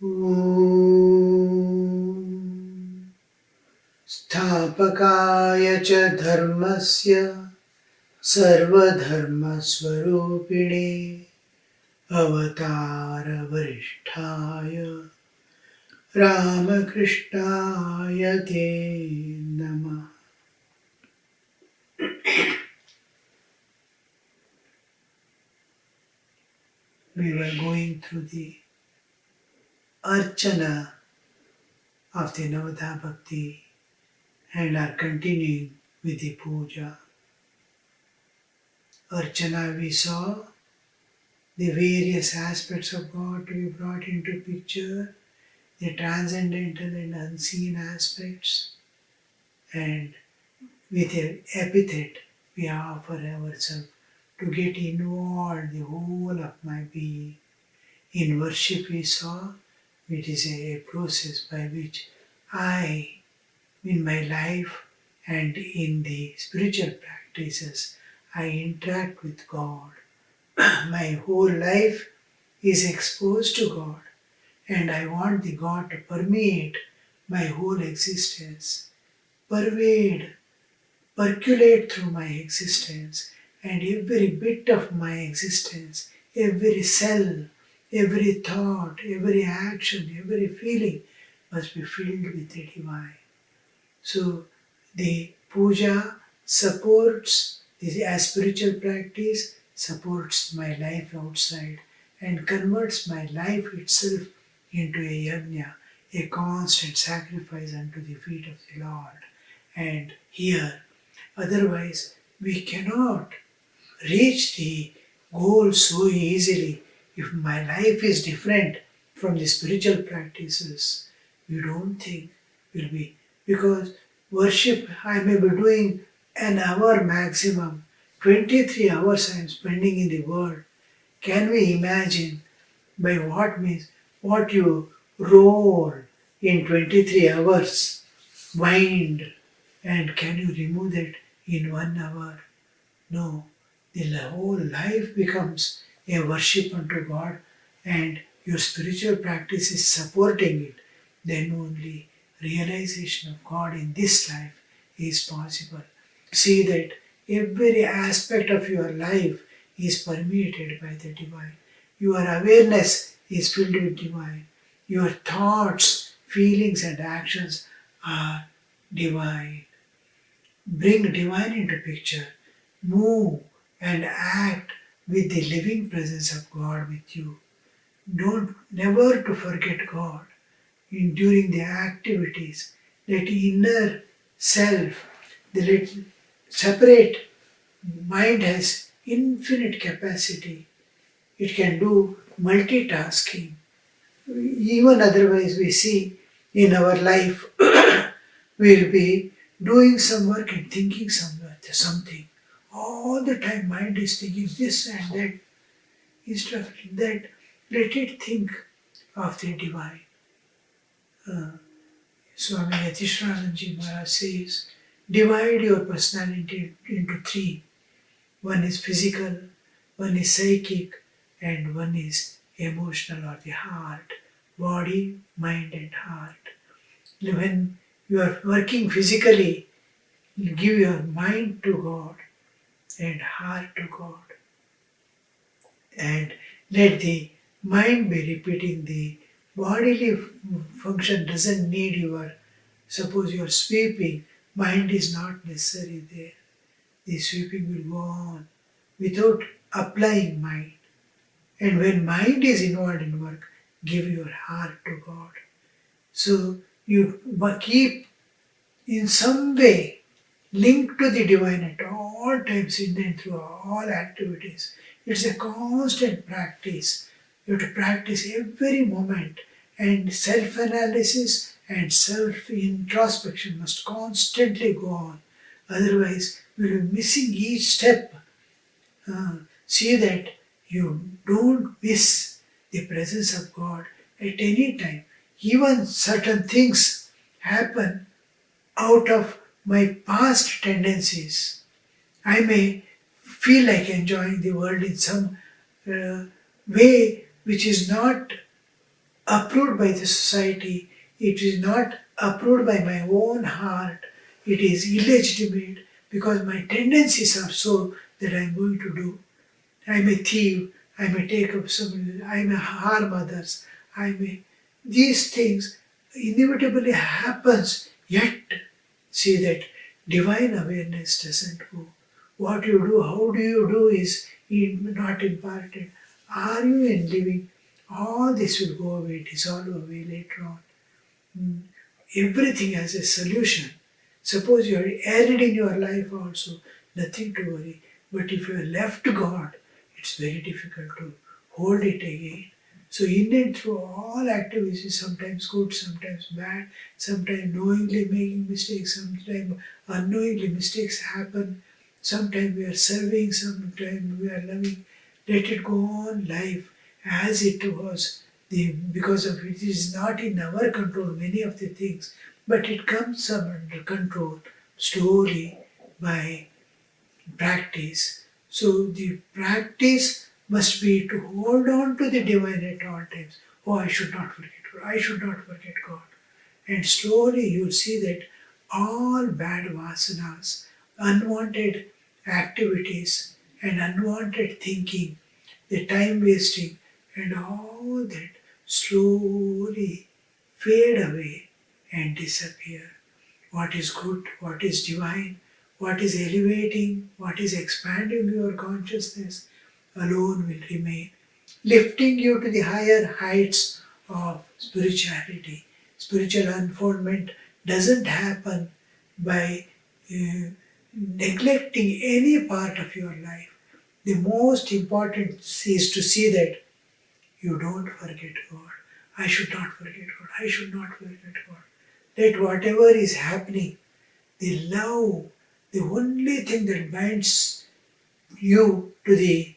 Om Sthapakaya cha dharmasya sarvadharmasvarupine avatara varishtaya Ramakrishnaya te namah. We were going through the Archana of the Navadha Bhakti and are continuing with the Puja. Archana, we saw the various aspects of God to be brought into picture, the transcendental and unseen aspects, and with an epithet we offer ourselves to get involved the whole of my being. In worship we saw it is a process by which I, in my life and in the spiritual practices, I interact with God. My whole life is exposed to God, and I want the God to permeate my whole existence, pervade, percolate through my existence, and every bit of my existence, every cell, every thought, every action, every feeling must be filled with the divine. So the puja supports as spiritual practice, supports my life outside and converts my life itself into a yajna, a constant sacrifice unto the feet of the Lord. And here, otherwise, we cannot reach the goal so easily. If my life is different from the spiritual practices, you don't think will be, because worship I may be doing an hour maximum, 23 hours I am spending in the world. Can we imagine by what means what you roll in 23 hours, wind, and can you remove that in 1 hour? No, the whole life becomes a worship unto God, and your spiritual practice is supporting it. Then only realization of God in this life is possible. See that every aspect of your life is permeated by the divine. Your awareness is filled with divine. Your thoughts, feelings, and actions are divine. Bring divine into picture. Move and act with the living presence of God with you. Don't never to forget God during the activities. Let inner self, let separate mind has infinite capacity. It can do multitasking. Even otherwise we see in our life we'll be doing some work and thinking something. All the time mind is thinking this and that. Instead of that, let it think of the divine. Swami Maharaj says, divide your personality into three. One is physical, one is psychic, and one is emotional or the heart. Body, mind, and heart. When you are working physically, give your mind to God and heart to God. And let the mind be repeating the bodily function doesn't need suppose you are sweeping, mind is not necessary there. The sweeping will go on without applying mind. And when mind is involved in work, give your heart to God. So you keep in some way linked to the divine at all times in and through all activities. It's a constant practice. You have to practice every moment, and self-analysis and self-introspection must constantly go on. Otherwise, we'll be missing each step. See that you don't miss the presence of God at any time. Even certain things happen out of my past tendencies. I may feel like enjoying the world in some way which is not approved by the society, it is not approved by my own heart, it is illegitimate because my tendencies are so that I am going to do. I may thieve, I may take up some, I may harm others, I may. These things inevitably happens, yet see that divine awareness doesn't go. What you do, how do you do is not imparted. Are you in living? All this will go away, dissolve away later on. Mm. Everything has a solution. Suppose you are arid in your life also, nothing to worry. But if you are left God, it's very difficult to hold it again. So in and through all activities, sometimes good, sometimes bad, sometimes knowingly making mistakes, sometimes unknowingly mistakes happen. Sometimes we are serving, sometimes we are loving. Let it go on life as it was. Because of it is not in our control, many of the things, but it comes under control slowly by practice. So the practice must be to hold on to the divine at all times. Oh, I should not forget God. I should not forget God. And slowly you'll see that all bad vasanas, unwanted activities, and unwanted thinking, the time wasting, and all that slowly fade away and disappear. What is good, what is divine, what is elevating, what is expanding your consciousness alone will remain, lifting you to the higher heights of spirituality. Spiritual unfoldment doesn't happen by neglecting any part of your life. The most important is to see that you don't forget God. I should not forget God. I should not forget God. That whatever is happening, the love, the only thing that binds you to the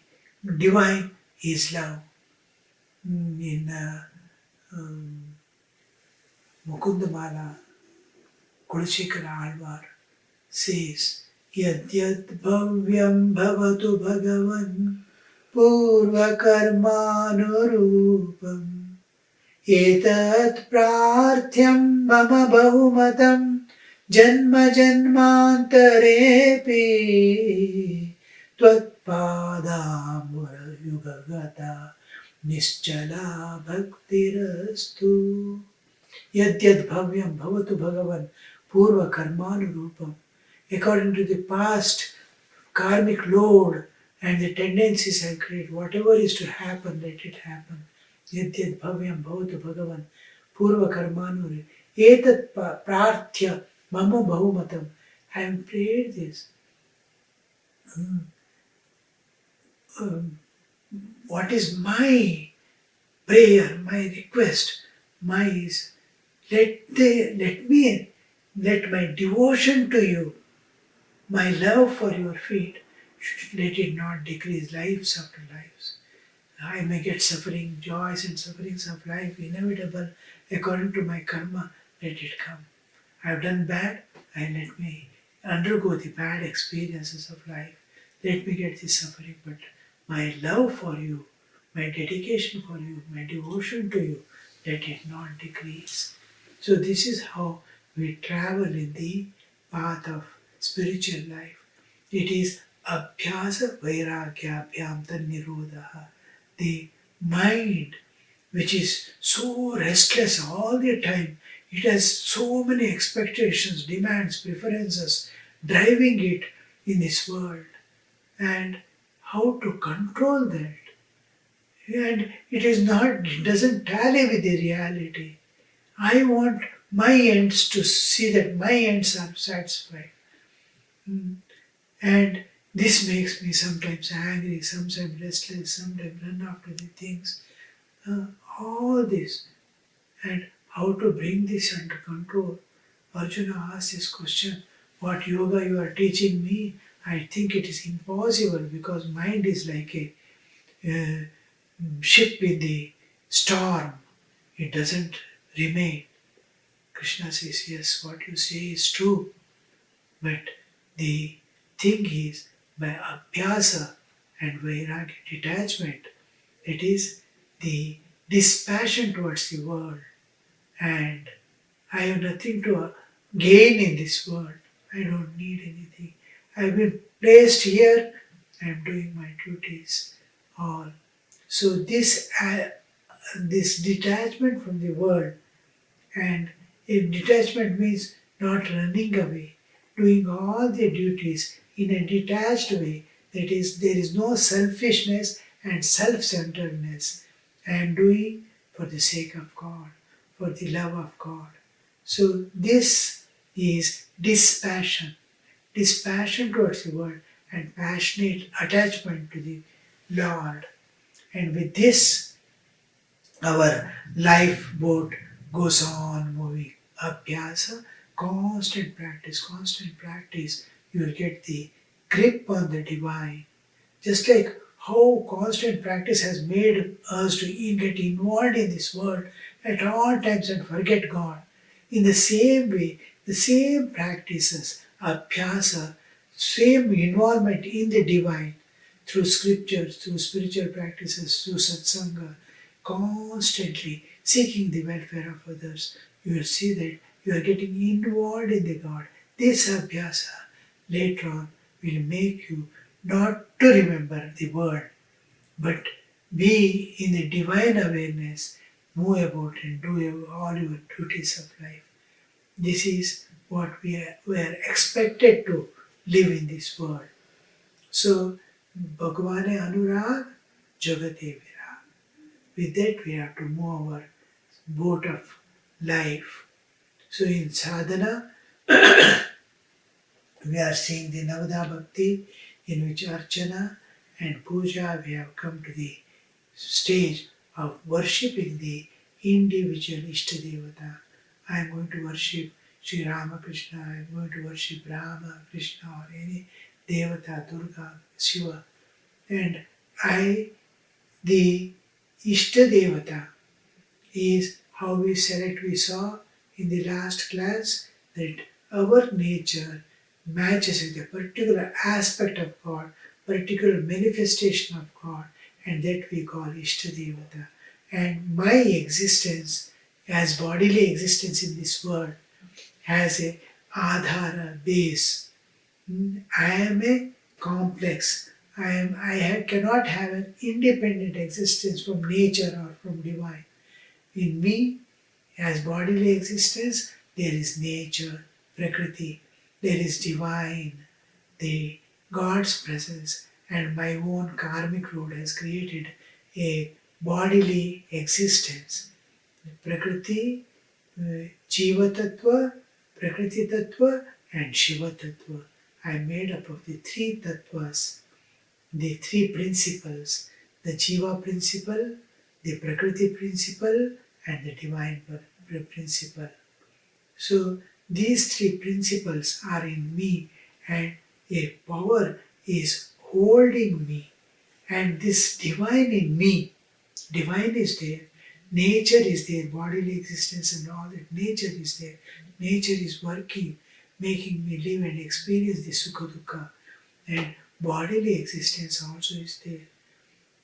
divine is love. In Mukundamala, Kulashikara Alvar says, Yad yad bhavyam bhavatu bhagavan purva karmanurupam etat prarthyam mama bahumatam janma janmantarepi tvatpadamurayugagata nischala bhaktirastu Yadyad bhavyam bhavatu bhagavan purva karmanurupam. According to the past karmic load and the tendencies I create, whatever is to happen, let it happen. Yadyad bhavyam bhavatu bhagavan purva karmanurupam. Etat prarthya mama bahumatam. I have prayed this. What is my prayer, my request, my is let my devotion to you, my love for your feet, let it not decrease lives after lives. I may get suffering, joys and sufferings of life inevitable according to my karma, let it come. I have done bad, and let me undergo the bad experiences of life. Let me get this suffering, but my love for you, my dedication for you, my devotion to you, let it not decrease. So this is how we travel in the path of spiritual life. It is abhyasa vairagya abhyam nirodha. The mind which is so restless all the time, it has so many expectations, demands, preferences driving it in this world. And how to control that? And it doesn't tally with the reality. I want my ends to see that my ends are satisfied. And this makes me sometimes angry, sometimes restless, sometimes run after the things. All this. And how to bring this under control. Arjuna asked this question, what yoga you are teaching me? I think it is impossible because mind is like a ship in the storm. It doesn't remain. Krishna says, yes, what you say is true. But the thing is, by abhyasa and vairagya detachment, it is the dispassion towards the world, and I have nothing to gain in this world. I don't need anything. I've been placed here. I'm doing my duties. All. So this detachment from the world, and if detachment means not running away, doing all the duties in a detached way. That is, there is no selfishness and self-centeredness. I am doing for the sake of God, for the love of God. So this is dispassion towards the world and passionate attachment to the Lord. And with this, our lifeboat goes on moving. Abhyasa, constant practice, you will get the grip on the divine. Just like how constant practice has made us to get involved in this world at all times and forget God. In the same way, the same practices, abhyasa, same involvement in the divine through scriptures, through spiritual practices, through satsanga, constantly seeking the welfare of others, you will see that you are getting involved in the God. This abhyasa later on will make you not to remember the world, but be in the divine awareness, move about and do all your duties of life. This is what we are expected to live in this world. So, Bhagavane Anurag, Jagate Virag. With that, we have to move our boat of life. So, in sadhana, we are seeing the Navada Bhakti, in which Archana and Puja, we have come to the stage of worshipping the individual Ishtadevata. I am going to worship Sri Ramakrishna, I am going to worship Rama, Krishna, or any Devata, Durga, Shiva. And the Ishtadevata is how we select. We saw in the last class that our nature matches with a particular aspect of God, particular manifestation of God, and that we call Ishtadevata. And my existence as bodily existence in this world has a adhara base. I am a complex. Cannot have an independent existence from nature or from divine. In me, as bodily existence, there is nature, Prakriti, there is divine, the God's presence, and my own karmic road has created a bodily existence. Prakriti, Jiva Tattva, Prakriti Tattva, and Shiva Tattva. I am made up of the three tattvas, the three principles, the Jiva principle, the Prakriti principle, and the divine principle. So these three principles are in me, and a power is holding me. And this divine in me, divine is there, nature is there, bodily existence and all that, nature is there. Nature is working, making me live and experience the sukha dukkha. And bodily existence also is there.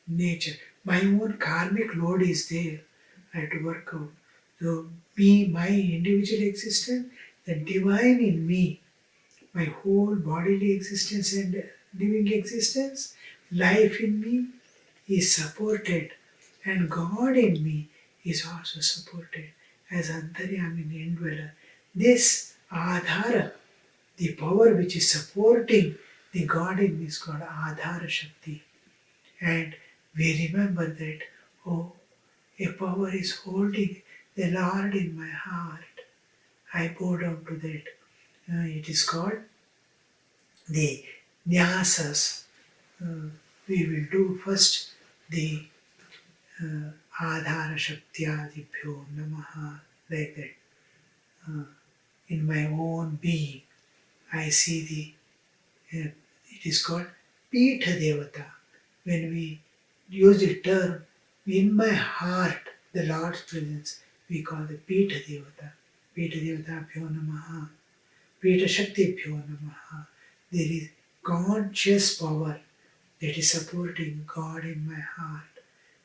Nature. My own karmic load is there. I have to work out. So me, my individual existence, the divine in me, my whole bodily existence and living existence, life in me is supported, and God in me is also supported as Antaryami indweller. This Adhara, the power which is supporting the God in me is called Adhara Shakti. And we remember that, oh, a power is holding the Lord in my heart. I bow down to that. It is called the Nyasas. We will do first the Adhara Shaktyadibhyo Namaha, like that. In my own being, I see it is called Pitha Devata. When we use the term in my heart, the Lord's presence, we call the Pitha Devata. Pitha Devata Bhyo Namaha. Pitha Shakti Bhyo Namaha. There is conscious power that is supporting God in my heart.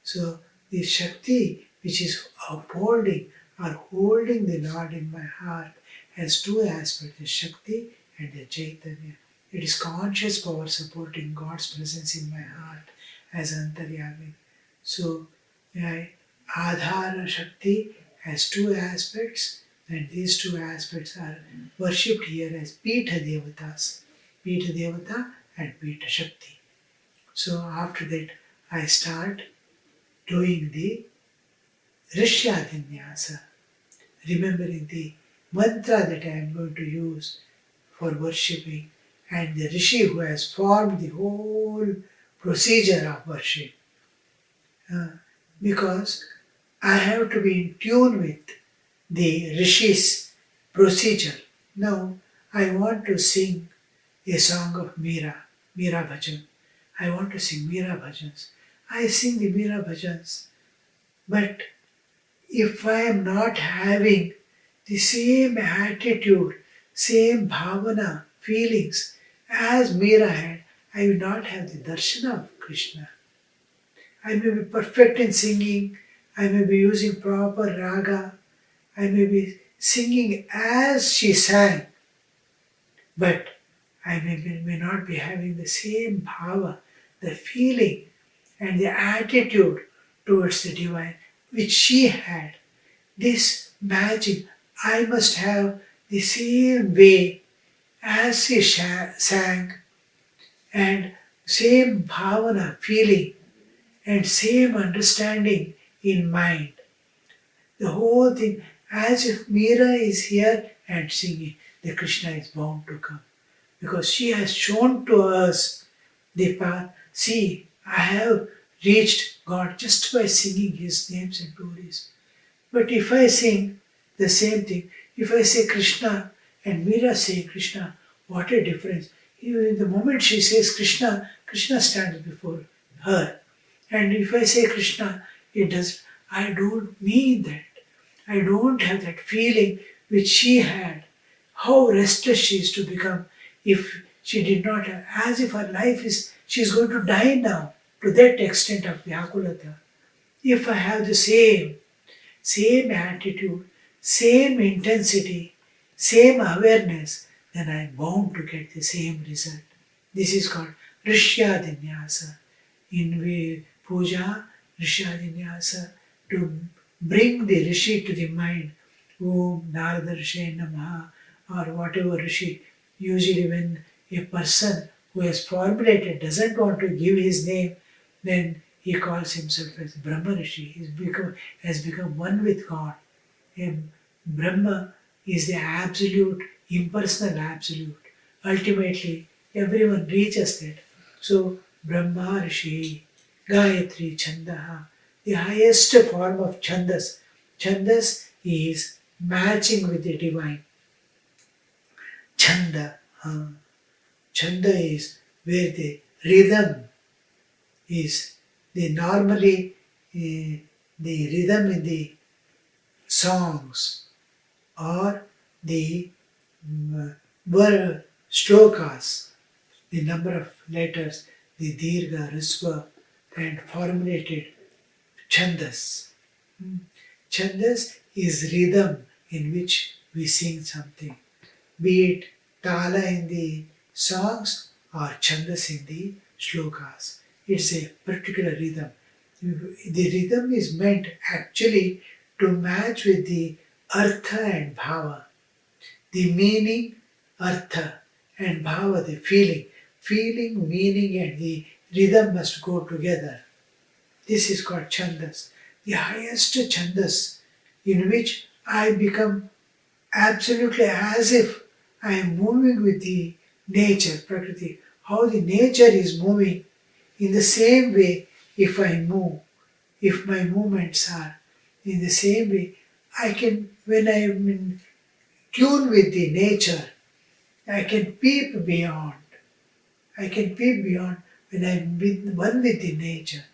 So the Shakti which is upholding or holding the Lord in my heart, has two aspects, the Shakti and the Chaitanya. It is conscious power supporting God's presence in my heart as Antaryami. So, Adhara Shakti has two aspects, and these two aspects are worshipped here as Pitha Devatas, Pitha Devata and Pitha Shakti. So after that, I start doing the Rishyadinyasa, remembering the mantra that I am going to use for worshipping, and the Rishi who has formed the whole procedure of worship. Because I have to be in tune with the Rishi's procedure. Now, I want to sing a song of Meera Bhajan. I want to sing Meera Bhajans. I sing the Meera Bhajans, but if I am not having the same attitude, same bhavana, feelings as Meera had, I will not have the darshan of Krishna. I may be perfect in singing, I may be using proper raga, I may be singing as she sang, but I may not be having the same bhava, the feeling and the attitude towards the divine which she had. This matching, I must have the same way as she sang, and same bhavana, feeling, and same understanding in mind. The whole thing, as if Meera is here and singing, the Krishna is bound to come. Because she has shown to us the path. See, I have reached God just by singing His names and glories. But if I sing the same thing, if I say Krishna and Meera say Krishna, what a difference. In the moment she says Krishna, Krishna stands before her. And if I say Krishna, I don't mean that. I don't have that feeling which she had. How restless she is to become if she did not have, as if her life is, she is going to die now, to that extent of Vyakulata. If I have the same attitude, same intensity, same awareness, then I am bound to get the same result. This is called Rishyadinyasa. In puja, Rishyadinyasa, to bring the Rishi to the mind, Om Narada Rishi Namaha, or whatever Rishi. Usually when a person who has formulated doesn't want to give his name, then he calls himself as Brahma Rishi. He has become one with God. And Brahma is the absolute, impersonal absolute. Ultimately, everyone reaches that. So, Brahma Rishi, Gayatri Chandaha, the highest form of Chandas. Chandas is matching with the divine. Chanda. Chanda is where the rhythm is. Normally the rhythm in the songs or the shlokas, the number of letters, the dirgha, risva, and formulated chandas. Chandas is rhythm in which we sing something, be it tala in the songs or chandas in the shlokas. It's a particular rhythm. The rhythm is meant actually to match with the artha and bhava. The meaning, artha, and bhava, the feeling. Feeling, meaning, and the rhythm must go together. This is called chandas. The highest chandas in which I become absolutely as if I am moving with the nature, Prakriti. How the nature is moving. In the same way, if I move, if my movements are in the same way, I can, when I am in tune with the nature, I can peep beyond. I can peep beyond when I am one with the nature.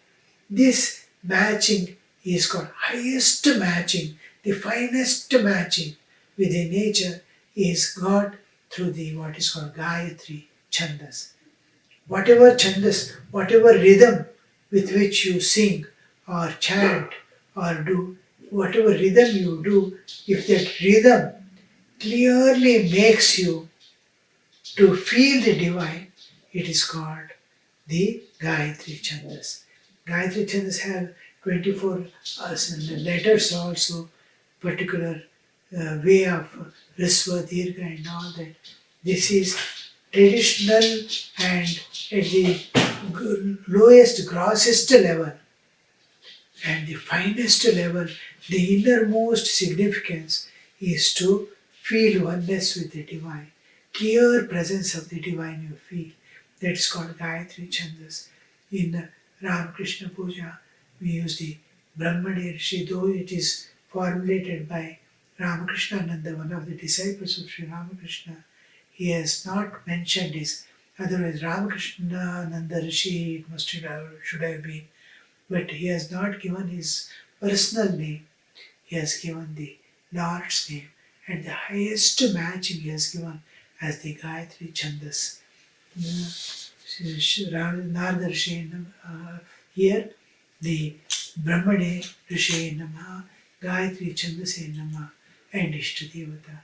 This matching is called highest matching, the finest matching with the nature is got through the what is called Gayatri Chandas. Whatever chandas, whatever rhythm with which you sing or chant or do whatever rhythm you do, if that rhythm clearly makes you to feel the divine, it is called the Gayatri Chandas. Gayatri Chandas have 24 letters also, particular way of Risva, Dirgha and all that. This is traditional and at the lowest, grossest level and the finest level, the innermost significance is to feel oneness with the divine. Clear presence of the divine you feel. That's called Gayatri Chandas. In Ramakrishna Puja, we use the Brahmade Rishi, though it is formulated by Ramakrishna, one of the disciples of Sri Ramakrishna. He has not mentioned this. Otherwise, Ramakrishna Rishi it must have, should have been, but he has not given his personal name. He has given the Lord's name, and the highest matching he has given as the Gayatri Chandas. Narada Rishi here, the Brahmane Rishi Namaha, Gayatri Chandase Namaha, and Ishta Devata.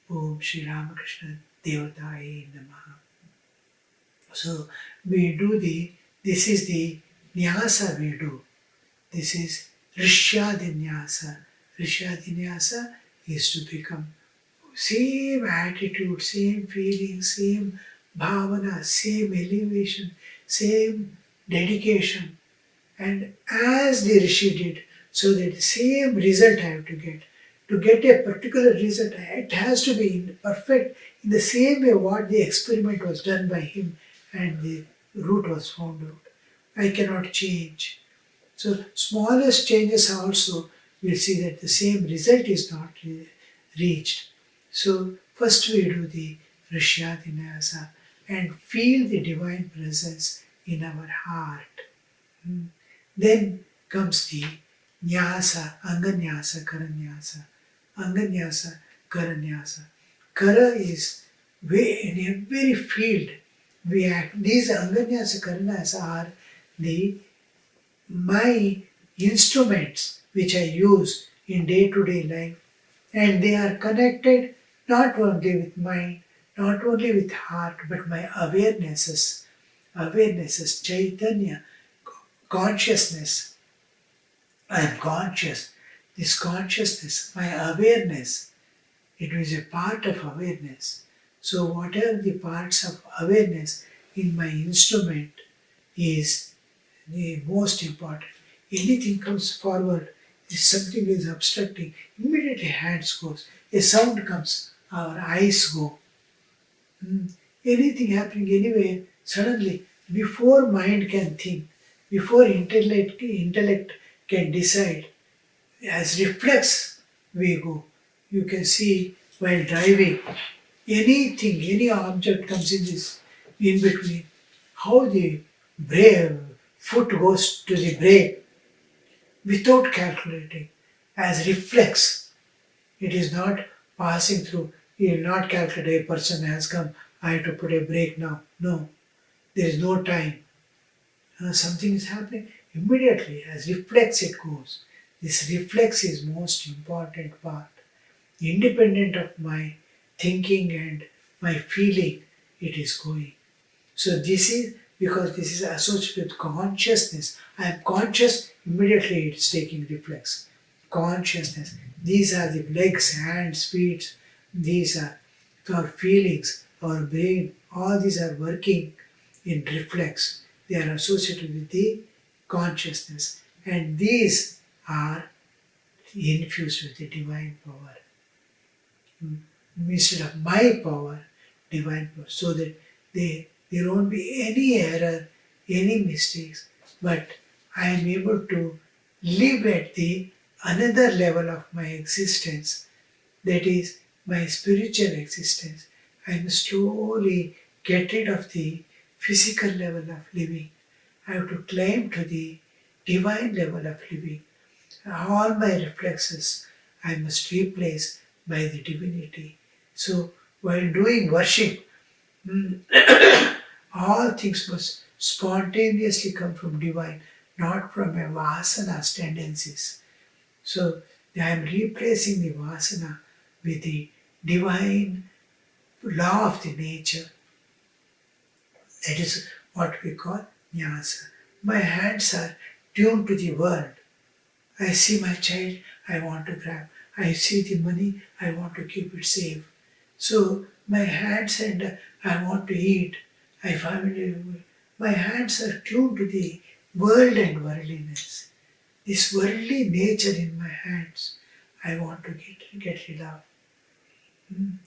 Om Sri Ramakrishna Devataye Namaha. So we do this is the Nyasa we do. This is Rishyadinyasa. Rishyadinyasa is to become same attitude, same feeling, same bhavana, same elevation, same dedication. And as the Rishi did, so that the same result I have to get. To get a particular result, it has to be perfect in the same way what the experiment was done by him and the root was found out. I cannot change. So smallest changes also we'll see that the same result is not reached. So first we do the Rishyadinasa and feel the divine presence in our heart. Then comes the Nyasa, Anganyasa, Karanyasa. Anganyasa, Karanyasa. Kara is in every field we act. These Anganyasa, Karanyasa are my instruments which I use in day-to-day life, and they are connected not only with mind, not only with heart, but my awarenesses, Chaitanya, consciousness. I am conscious. This consciousness, my awareness, it is a part of awareness. So whatever the parts of awareness in my instrument is the most important. Anything comes forward, if something is obstructing, immediately hands goes. A sound comes, our eyes go. Anything happening anywhere, suddenly, before mind can think, before intellect can decide, as reflex we go. You can see while driving, anything, any object comes in between, how the foot goes to the brake without calculating, as reflex. It is not passing through. You will not calculate a person has come, I have to put a brake now. No, there is no time. Something is happening, immediately as reflex it goes. This reflex is most important part. Independent of my thinking and my feeling, it is going. So this is because this is associated with consciousness. I am conscious, immediately it's taking reflex. Consciousness. These are the legs, hands, feet. These are our feelings, our brain. All these are working in reflex. They are associated with the consciousness. And these are infused with the divine power. Instead of my power, divine power. So that there won't be any error, any mistakes, but I am able to live at the another level of my existence, that is my spiritual existence. I must slowly get rid of the physical level of living. I have to climb to the divine level of living. All my reflexes I must replace by the divinity. So while doing worship, all things must spontaneously come from divine, not from a vasanas tendencies. So I am replacing the vasana with the divine law of the nature. That is what we call nyasa. My hands are tuned to the world. I see my child, I want to grab. I see the money, I want to keep it safe. So my hands and I want to eat. I find my hands are tuned to the world and worldliness. This worldly nature in my hands, I want to get rid of. Mm.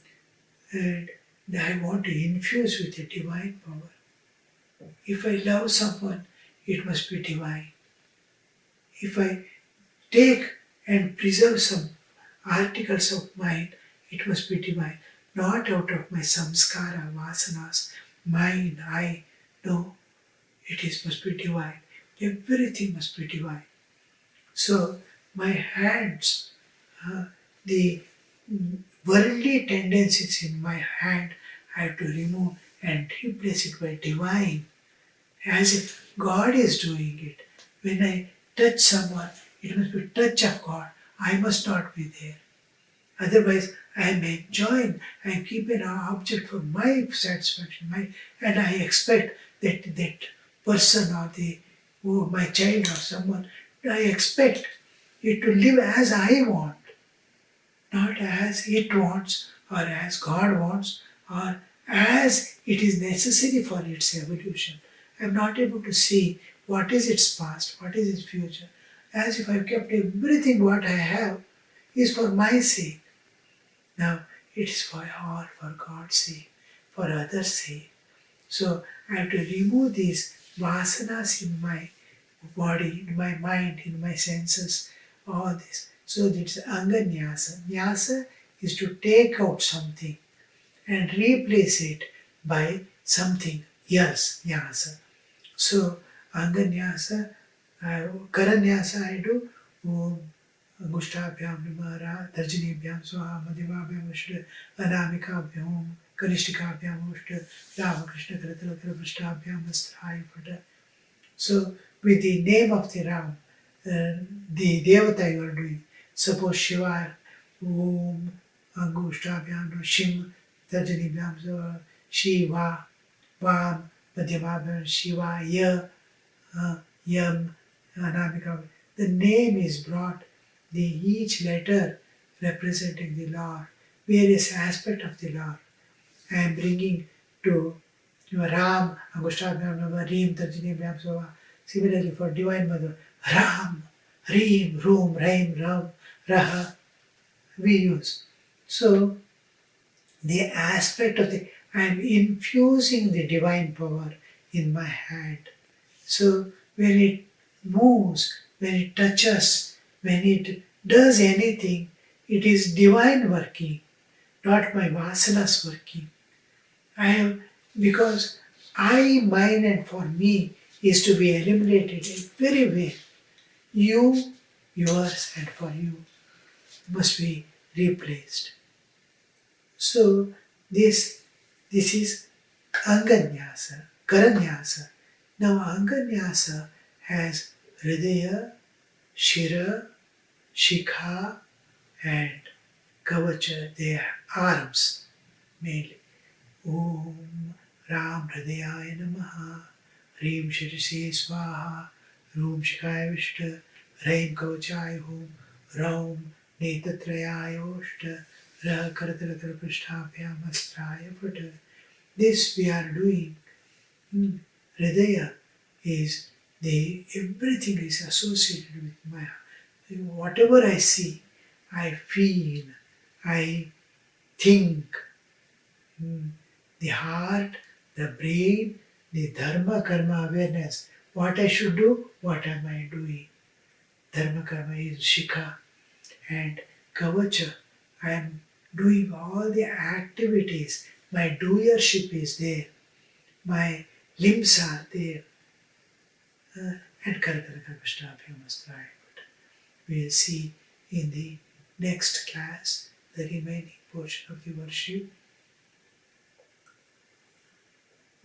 And I want to infuse with the divine power. If I love someone, it must be divine. If I take and preserve some articles of mind, it must be divine, not out of my samskara, vasanas, mind, I. No, must be divine. Everything must be divine. So my hands, the worldly tendencies in my hand, I have to remove and replace it by divine, as if God is doing it. When I touch someone, it must be touch of God. I must not be there. Otherwise, I am enjoying, I am keeping an object for my satisfaction, and I expect that person or my child or someone, I expect it to live as I want, not as it wants or as God wants or as it is necessary for its evolution. I am not able to see what is its past, what is its future, as if I have kept everything what I have is for my sake. Now it is for all, for God's sake, for others' sake. So I have to remove these vasanas in my body, in my mind, in my senses, all this. So it's anganyasa. Nyasa is to take out something and replace it by something else, nyasa. So anganyasa, karanyasa I do Gushtabhyam Vimara, Tarjanibhyam Swaha, Madhyamabhyam Ushta, Anamikabhyam, Kanishtikabhyam Ushta, Ramakrishna Karatalakara Prashtabhyam Astraya Pata. So, with the name of the Ram, the Devata you are doing, suppose Shiva, Om, Angushtabhyam, Shim, Tarjanibhyam Swaha, Shiva, Vam, Madhyamabhyam, Shiva, Yam, Anamikabhyam. The name is brought, each letter representing the Lord, various aspects of the Lord. I am bringing to Ram, Angushabhyam, Reem, Tarjanibhyam, Sova. Similarly for Divine Mother, Ram, Reem, Room, Raim, Ram, Raha, we use. So, the aspect of I am infusing the divine power in my hand. So, when it moves, when it touches, when it does anything, it is divine working, not my vasanas working. I am, because I, mine, and for me is to be eliminated very well. You, yours, and for you must be replaced. So this is Anganyasa, Karanyasa. Now Anganyasa has Hridaya, Shira, Shikha, and Kavacha. They are arms mainly. Om Ram Hridayaya Namaha, Reem Shirisi Swaha, Rum Shikaya Vishta, Raim Kavachaya Hum, Raum Netatrayaya Oshta, Ra Karatalakara Prishthabhyam Astraya Pata. This we are doing. Hridaya is everything is associated with my, whatever I see, I feel, I think. The heart, the brain, the dharma karma awareness. What I should do, what am I doing? Dharma karma is shikha, and kavacha. I am doing all the activities. My doership is there. My limbs are there. And Karkalakapashtabhyamastraya. We will see in the next class the remaining portion of the worship.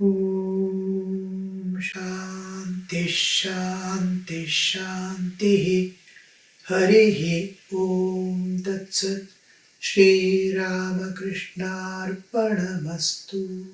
Om Shanti Shanti Shanti Harihi Om Tat Sat Shri Ramakrishna Arpanamastu.